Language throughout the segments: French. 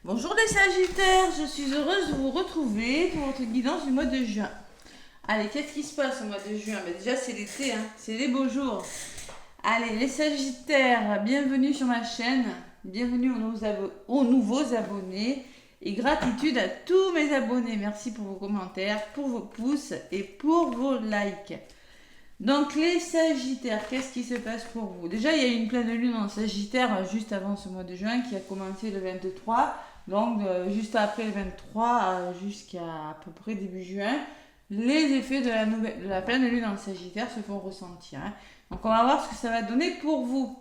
Bonjour les Sagittaires, je suis heureuse de vous retrouver pour votre guidance du mois de juin. Allez, qu'est-ce qui se passe au mois de juin? Déjà c'est l'été, c'est les beaux jours. Allez, les Sagittaires, bienvenue sur ma chaîne, bienvenue aux nouveaux abonnés et gratitude à tous mes abonnés. Merci pour vos commentaires, pour vos pouces et pour vos likes. Donc les Sagittaires, qu'est-ce qui se passe pour vous? Déjà, il y a eu une pleine lune en Sagittaire juste avant ce mois de juin qui a commencé le 23. Donc juste après le 23 jusqu'à à peu près début juin, les effets de la pleine lune en Sagittaire se font ressentir. Donc on va voir ce que ça va donner pour vous.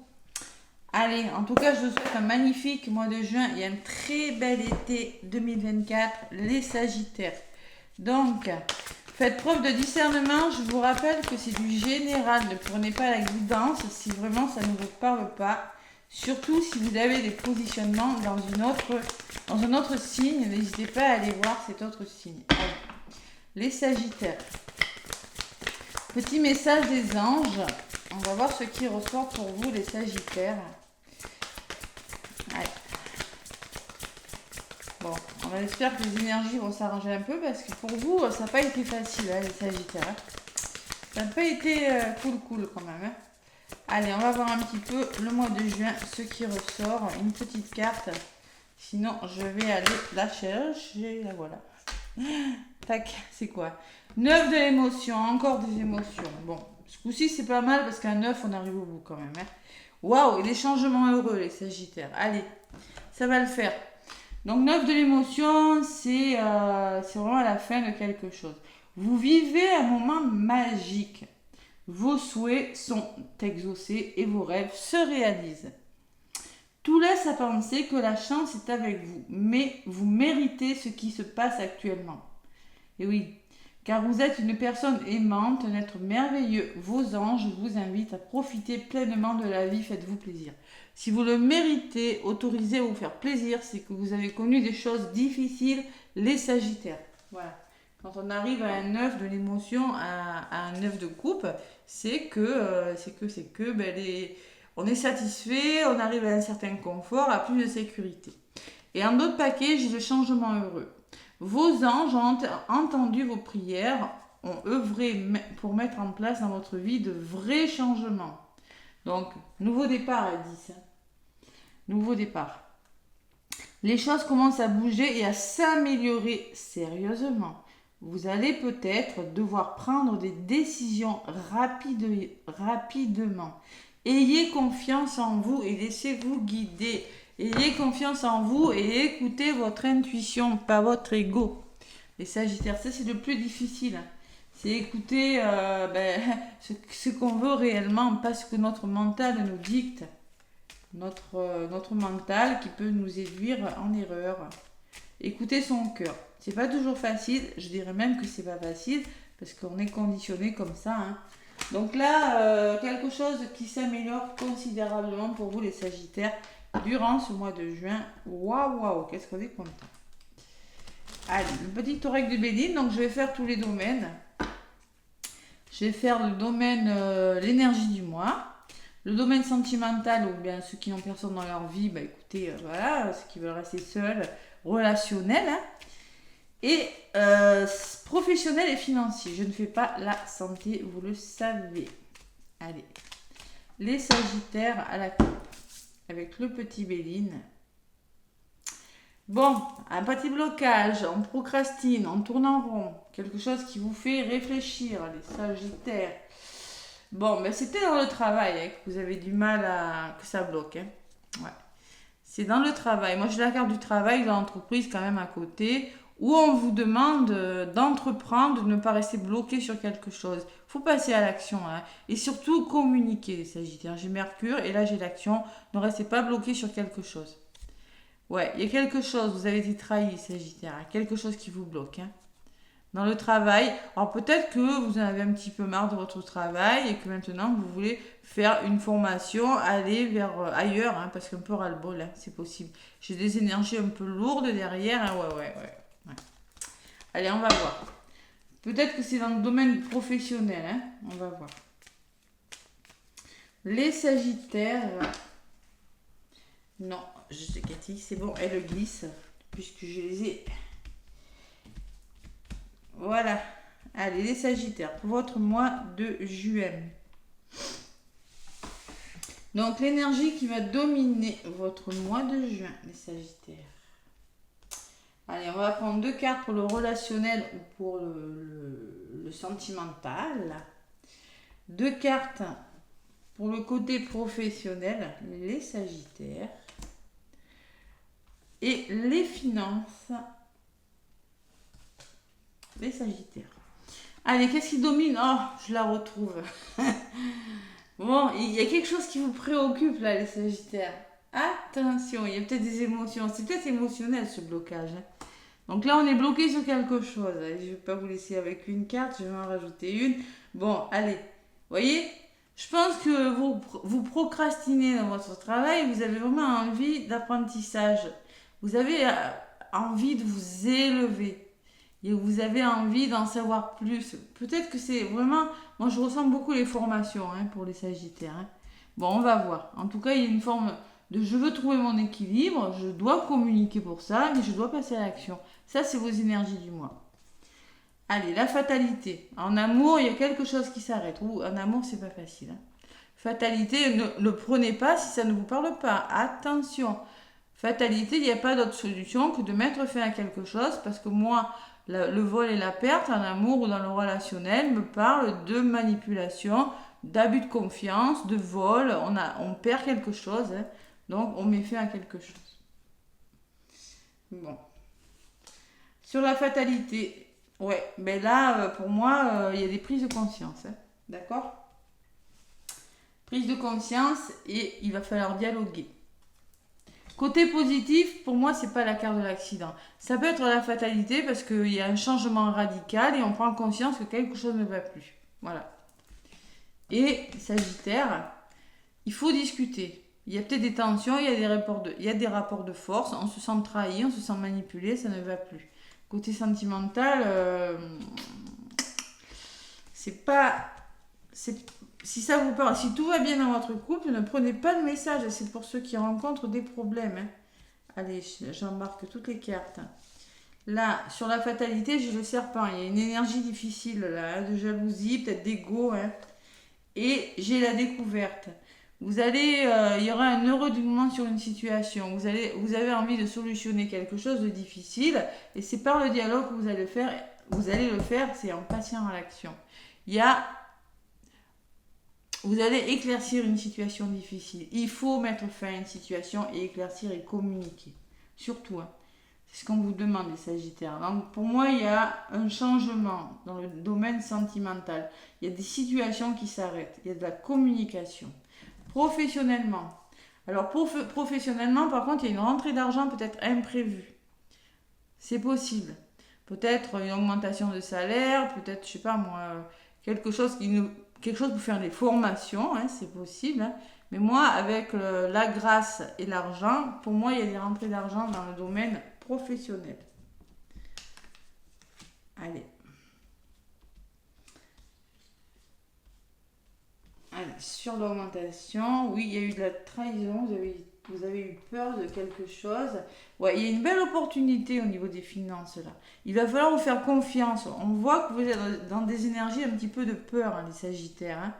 Allez, en tout cas, je vous souhaite un magnifique mois de juin et un très bel été 2024, les Sagittaires. Donc, faites preuve de discernement. Je vous rappelle que c'est du général. Ne prenez pas la guidance si vraiment ça ne vous parle pas. Surtout si vous avez des positionnements dans un autre signe. N'hésitez pas à aller voir cet autre signe. Allez. Les Sagittaires. Petit message des anges. On va voir ce qui ressort pour vous, les Sagittaires. Allez. Bon, on espère que les énergies vont s'arranger un peu parce que pour vous, ça n'a pas été facile, les Sagittaires. Ça n'a pas été cool quand même. Allez, on va voir un petit peu le mois de juin, ce qui ressort. Une petite carte. Sinon, je vais aller la chercher. La voilà. Tac, c'est quoi? 9 de l'émotion, encore des émotions. Bon, ce coup-ci, c'est pas mal parce qu'à 9, on arrive au bout quand même. Waouh, et les changements heureux, les Sagittaires. Allez, ça va le faire. Donc 9 de l'émotion, c'est vraiment la fin de quelque chose. Vous vivez un moment magique. Vos souhaits sont exaucés et vos rêves se réalisent. Tout laisse à penser que la chance est avec vous, mais vous méritez ce qui se passe actuellement. Et oui, car vous êtes une personne aimante, un être merveilleux. Vos anges vous invitent à profiter pleinement de la vie, faites-vous plaisir. Si vous le méritez, autorisez à vous faire plaisir, c'est que vous avez connu des choses difficiles, les Sagittaires. Voilà. Quand on arrive à un 9 de l'émotion, à un 9 de coupe, c'est que on est satisfait, on arrive à un certain confort, à plus de sécurité. Et en d'autres paquets, j'ai le changement heureux. Vos anges ont entendu vos prières, ont œuvré pour mettre en place dans votre vie de vrais changements. Donc, nouveau départ à 10. Nouveau départ. Les choses commencent à bouger et à s'améliorer sérieusement. Vous allez peut-être devoir prendre des décisions rapidement. Ayez confiance en vous et laissez-vous guider. Ayez confiance en vous et écoutez votre intuition, pas votre ego. Les Sagittaires, ça c'est le plus difficile. C'est écouter ce qu'on veut réellement, pas ce que notre mental nous dicte. Notre mental qui peut nous induire en erreur. Écouter son cœur. C'est pas toujours facile, je dirais même que c'est pas facile parce qu'on est conditionné comme ça. Donc là, quelque chose qui s'améliore considérablement pour vous les Sagittaires durant ce mois de juin. Waouh, qu'est-ce qu'on est content. Allez, le petit oreille de Béline, donc je vais faire tous les domaines. Je vais faire le domaine l'énergie du mois. Le domaine sentimental, ou bien ceux qui n'ont personne dans leur vie, écoutez, voilà, ceux qui veulent rester seuls, relationnel. Et professionnel et financier. Je ne fais pas la santé, vous le savez. Allez, les Sagittaires à la coupe, avec le petit Béline. Bon, un petit blocage, on procrastine, on tourne en rond. Quelque chose qui vous fait réfléchir, les Sagittaires. Bon, c'était dans le travail que vous avez du mal que ça bloque. Ouais. C'est dans le travail. Moi, j'ai la carte du travail dans l'entreprise quand même à côté où on vous demande d'entreprendre, de ne pas rester bloqué sur quelque chose. Il faut passer à l'action. Et surtout, communiquer, les Sagittaires. J'ai Mercure et là, j'ai l'action. Ne restez pas bloqué sur quelque chose. Ouais, il y a quelque chose. Vous avez été trahi, Sagittaire. Quelque chose qui vous bloque. Dans le travail. Alors peut-être que vous en avez un petit peu marre de votre travail et que maintenant vous voulez faire une formation, aller vers ailleurs, parce qu'un peu ras-le-bol, c'est possible. J'ai des énergies un peu lourdes derrière, ouais. Allez, on va voir. Peut-être que c'est dans le domaine professionnel, on va voir. Les Sagittaires. Non, je sais Cathy, c'est bon, elle glisse. puisque je les ai. Voilà. Allez, les Sagittaires, pour votre mois de juin. Donc, l'énergie qui va dominer votre mois de juin, les Sagittaires. Allez, on va prendre 2 cartes pour le relationnel ou pour le sentimental. 2 cartes pour le côté professionnel, les Sagittaires. Et les finances, les Sagittaires. Allez, qu'est-ce qui domine? Oh, je la retrouve. Bon, il y a quelque chose qui vous préoccupe là, les Sagittaires. Attention, il y a peut-être des émotions. C'est peut-être émotionnel ce blocage. Donc là, on est bloqué sur quelque chose. Je ne vais pas vous laisser avec une carte, je vais en rajouter une. Bon, allez, vous voyez, je pense que vous procrastinez dans votre travail. Vous avez vraiment envie d'apprentissage. Vous avez envie de vous élever. Et vous avez envie d'en savoir plus. Peut-être que c'est vraiment... Moi, je ressens beaucoup les formations pour les Sagittaires. Bon, on va voir. En tout cas, il y a une forme de je veux trouver mon équilibre, je dois communiquer pour ça, mais je dois passer à l'action. Ça, c'est vos énergies du mois. Allez, la fatalité. En amour, il y a quelque chose qui s'arrête. Ou en amour, c'est pas facile. Fatalité, ne le prenez pas si ça ne vous parle pas. Attention. Fatalité, il n'y a pas d'autre solution que de mettre fin à quelque chose, parce que moi... Le vol et la perte en amour ou dans le relationnel me parle de manipulation, d'abus de confiance, de vol. On perd quelque chose, donc on met fin à quelque chose. Bon. Sur la fatalité, ouais, mais là, pour moi, il y a des prises de conscience. D'accord? Prise de conscience et il va falloir dialoguer. Côté positif, pour moi, c'est pas la carte de l'accident. Ça peut être la fatalité parce qu'il y a un changement radical et on prend conscience que quelque chose ne va plus. Voilà. Et Sagittaire, il faut discuter. Il y a peut-être des tensions, il y a des rapports de force, on se sent trahi, on se sent manipulé, ça ne va plus. Côté sentimental, c'est pas... Si ça vous parle, si tout va bien dans votre couple, ne prenez pas le message. C'est pour ceux qui rencontrent des problèmes. Allez, j'embarque toutes les cartes. Là, sur la fatalité, j'ai le serpent. Il y a une énergie difficile là, de jalousie, peut-être d'ego. Et j'ai la découverte. Vous allez, il y aura un heureux dénouement sur une situation. Vous avez envie de solutionner quelque chose de difficile. Et c'est par le dialogue que vous allez le faire. C'est en passant à l'action. Vous allez éclaircir une situation difficile. Il faut mettre fin à une situation et éclaircir et communiquer. Surtout, c'est ce qu'on vous demande les Sagittaires. Donc pour moi, il y a un changement dans le domaine sentimental. Il y a des situations qui s'arrêtent. Il y a de la communication. Professionnellement. Alors professionnellement, par contre, il y a une rentrée d'argent peut-être imprévue. C'est possible. Peut-être une augmentation de salaire, peut-être, je sais pas moi, quelque chose pour faire des formations, c'est possible. Mais moi, avec la grâce et l'argent, pour moi, il y a des rentrées d'argent dans le domaine professionnel. Allez. Allez, sur l'augmentation, oui, il y a eu de la trahison, vous avez eu peur de quelque chose. Ouais, il y a une belle opportunité au niveau des finances là. Il va falloir vous faire confiance. On voit que vous êtes dans des énergies un petit peu de peur, les Sagittaires.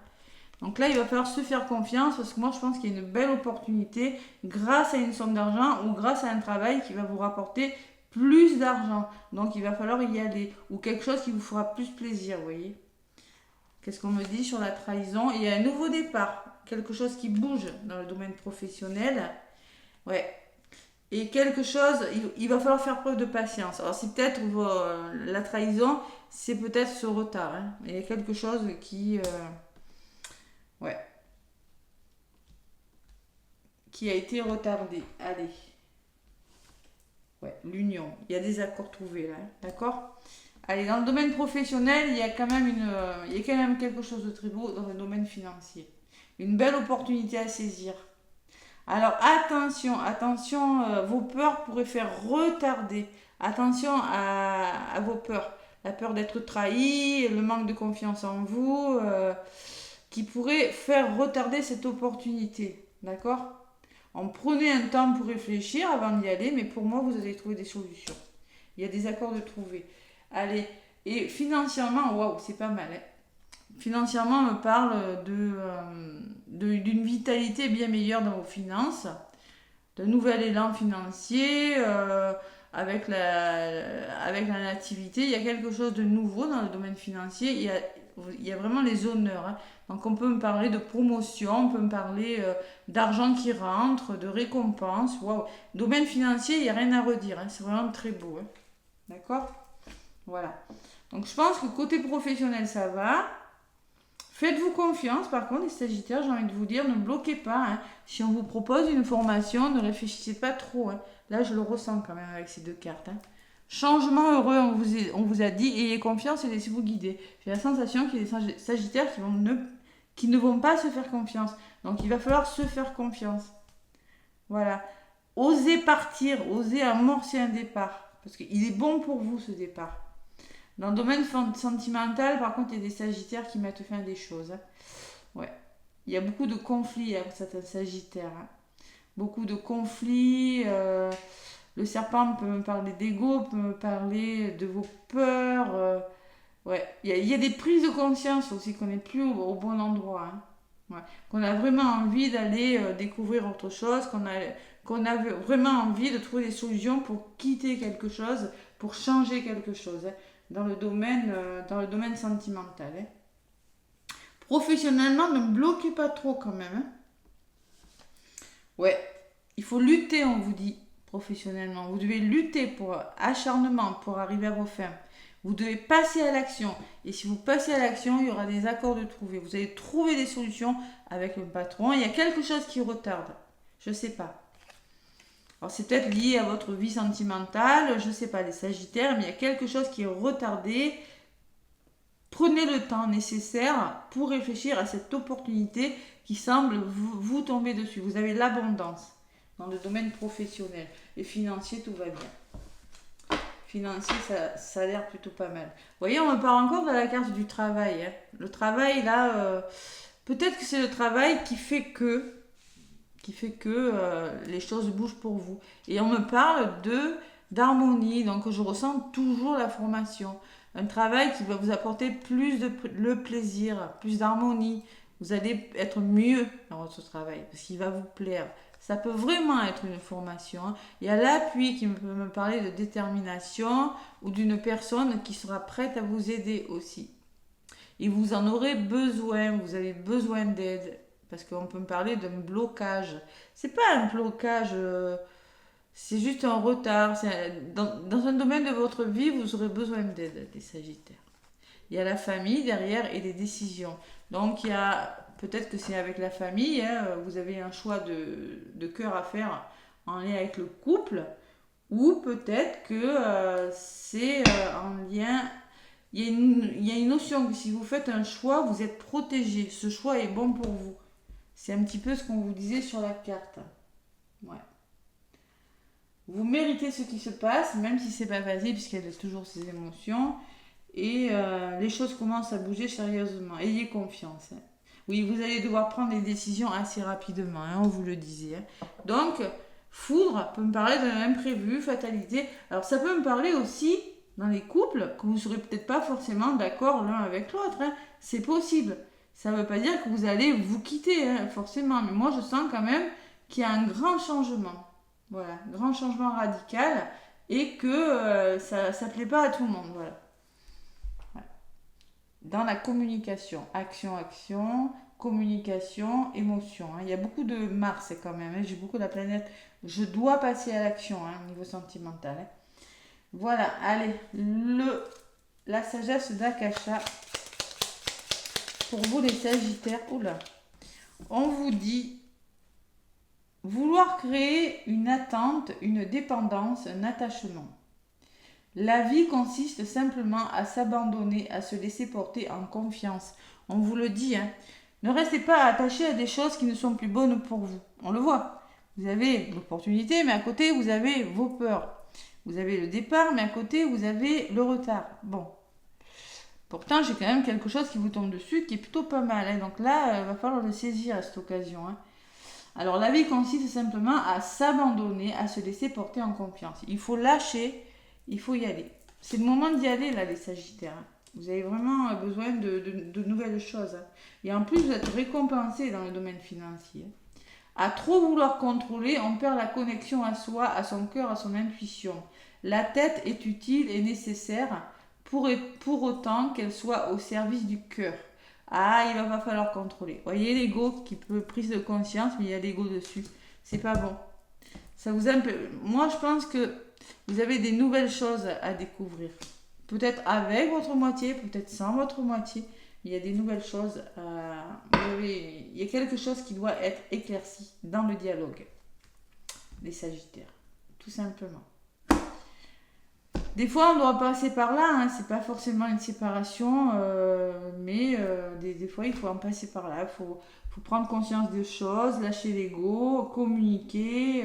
Donc là, il va falloir se faire confiance parce que moi, je pense qu'il y a une belle opportunité grâce à une somme d'argent ou grâce à un travail qui va vous rapporter plus d'argent. Donc, il va falloir y aller. Ou quelque chose qui vous fera plus plaisir, vous voyez. Qu'est-ce qu'on me dit sur la trahison? Il y a un nouveau départ. Quelque chose qui bouge dans le domaine professionnel. Ouais. Et quelque chose, il va falloir faire preuve de patience. Alors, c'est peut-être la trahison, c'est peut-être ce retard. Il y a quelque chose qui... qui a été retardé. Allez. Ouais, l'union. Il y a des accords trouvés là. D'accord? Allez, dans le domaine professionnel, il y a quand même quelque chose de très beau dans le domaine financier. Une belle opportunité à saisir. Alors attention, vos peurs pourraient faire retarder. Attention à vos peurs. La peur d'être trahi, le manque de confiance en vous, qui pourrait faire retarder cette opportunité. D'accord? Prenez un temps pour réfléchir avant d'y aller, mais pour moi, vous allez trouver des solutions. Il y a des accords de trouver. Allez, et financièrement, waouh, c'est pas mal. Hein. Financièrement, on me parle d'une vitalité bien meilleure dans vos finances, d'un nouvel élan financier, avec la nativité. Il y a quelque chose de nouveau dans le domaine financier. Il y a vraiment les honneurs. Hein. Donc on peut me parler de promotion, on peut me parler d'argent qui rentre, de récompense. Waouh. Domaine financier, il n'y a rien à redire. Hein. C'est vraiment très beau. Hein. D'accord? Voilà. Donc je pense que côté professionnel, ça va. Faites-vous confiance, par contre, les Sagittaires, j'ai envie de vous dire, ne bloquez pas. Hein. Si on vous propose une formation, ne réfléchissez pas trop. Hein. Là, je le ressens quand même avec ces deux cartes. Hein. Changement heureux, on vous a dit, ayez confiance et laissez-vous guider. J'ai la sensation qu'il y a des Sagittaires qui ne vont pas se faire confiance. Donc, il va falloir se faire confiance. Voilà. Osez partir, osez amorcer un départ. Parce qu'il est bon pour vous, ce départ. Dans le domaine sentimental, par contre, il y a des Sagittaires qui mettent fin à des choses. Hein. Ouais. Il y a beaucoup de conflits avec certains Sagittaires. Hein. Beaucoup de conflits. Le serpent peut me parler d'ego, peut me parler de vos peurs. Ouais. Il y a des prises de conscience aussi qu'on n'est plus au bon endroit. Hein. Ouais. Qu'on a vraiment envie d'aller découvrir autre chose, qu'on a vraiment envie de trouver des solutions pour quitter quelque chose, pour changer quelque chose. Hein. Dans le domaine sentimental. Hein. Professionnellement, ne bloquez pas trop quand même. Hein. Ouais, il faut lutter, on vous dit, professionnellement. Vous devez lutter pour acharnement, pour arriver à vos fins. Vous devez passer à l'action. Et si vous passez à l'action, il y aura des accords de trouver. Vous allez trouver des solutions avec le patron. Il y a quelque chose qui retarde. Je ne sais pas. Alors c'est peut-être lié à votre vie sentimentale, je ne sais pas, les Sagittaires, mais il y a quelque chose qui est retardé. Prenez le temps nécessaire pour réfléchir à cette opportunité qui semble vous tomber dessus. Vous avez l'abondance dans le domaine professionnel. Et financier, tout va bien. Financier, ça a l'air plutôt pas mal. Vous voyez, on me parle encore de la carte du travail. Hein. Le travail, là, peut-être que c'est le travail qui fait que les choses bougent pour vous. Et on me parle d'harmonie, donc je ressens toujours la formation. Un travail qui va vous apporter plus le plaisir, plus d'harmonie. Vous allez être mieux dans votre travail, parce qu'il va vous plaire. Ça peut vraiment être une formation. Hein. Il y a l'appui qui peut me parler de détermination ou d'une personne qui sera prête à vous aider aussi. Et vous en aurez besoin, vous avez besoin d'aide. Parce qu'on peut me parler d'un blocage. C'est pas un blocage, c'est juste un retard. Dans un domaine de votre vie, vous aurez besoin d'aide, des Sagittaires. Il y a la famille derrière et des décisions. Donc, il y a peut-être que c'est avec la famille, hein, vous avez un choix de cœur à faire en lien avec le couple, ou peut-être que c'est en lien. Il y a une notion que si vous faites un choix, vous êtes protégé. Ce choix est bon pour vous. C'est un petit peu ce qu'on vous disait sur la carte. Ouais. Vous méritez ce qui se passe, même si c'est pas facile, puisqu'il y a toujours ces émotions. Et les choses commencent à bouger sérieusement. Ayez confiance. Hein. Oui, vous allez devoir prendre des décisions assez rapidement, hein, on vous le disait. Hein. Donc, foudre peut me parler d'un imprévu, fatalité. Alors, ça peut me parler aussi, dans les couples, que vous ne serez peut-être pas forcément d'accord l'un avec l'autre. Hein. C'est possible. Ça ne veut pas dire que vous allez vous quitter, hein, forcément. Mais moi, je sens quand même qu'il y a un grand changement. Voilà, grand changement radical. Et que ça ne plaît pas à tout le monde. Voilà. Dans la communication, action, communication, émotion. Hein. Il y a beaucoup de Mars quand même. Hein. J'ai beaucoup de la planète. Je dois passer à l'action au niveau sentimental. Hein. Voilà, allez, la sagesse d'Akasha. Pour vous les Sagittaires, oula, on vous dit vouloir créer une attente, une dépendance, un attachement. La vie consiste simplement à s'abandonner, à se laisser porter en confiance. On vous le dit, hein. Ne restez pas attaché à des choses qui ne sont plus bonnes pour vous. On le voit. Vous avez l'opportunité, mais à côté, vous avez vos peurs. Vous avez le départ, mais à côté, vous avez le retard. Bon. Pourtant, j'ai quand même quelque chose qui vous tombe dessus qui est plutôt pas mal. Hein. Donc là, il va falloir le saisir à cette occasion. Hein. Alors la vie consiste simplement à s'abandonner, à se laisser porter en confiance. Il faut lâcher, il faut y aller. C'est le moment d'y aller là les Sagittaires. Vous avez vraiment besoin de nouvelles choses. Et en plus vous êtes récompensés dans le domaine financier. À trop vouloir contrôler, on perd la connexion à soi, à son cœur, à son intuition. La tête est utile et nécessaire pour autant qu'elle soit au service du cœur. Ah, il va pas falloir contrôler. Vous voyez l'ego qui peut prise de conscience, mais il y a l'ego dessus. C'est pas bon. Ça vous Moi, je pense que vous avez des nouvelles choses à découvrir. Peut-être avec votre moitié, peut-être sans votre moitié. Il y a des nouvelles choses. Il y a quelque chose qui doit être éclairci dans le dialogue. Les Sagittaires. Tout simplement. Des fois, on doit passer par là, hein. C'est pas forcément une séparation, mais des fois, il faut en passer par là. Faut prendre conscience des choses, lâcher l'ego, communiquer.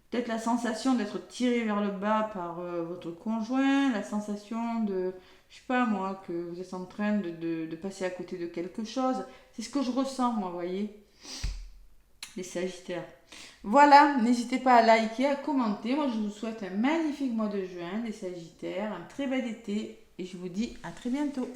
Peut-être la sensation d'être tiré vers le bas par votre conjoint, la sensation de, je sais pas moi, que vous êtes en train de passer à côté de quelque chose. C'est ce que je ressens, moi, vous voyez, les Sagittaires. Voilà, n'hésitez pas à liker, à commenter. Moi, je vous souhaite un magnifique mois de juin, les Sagittaires, un très bel été et je vous dis à très bientôt.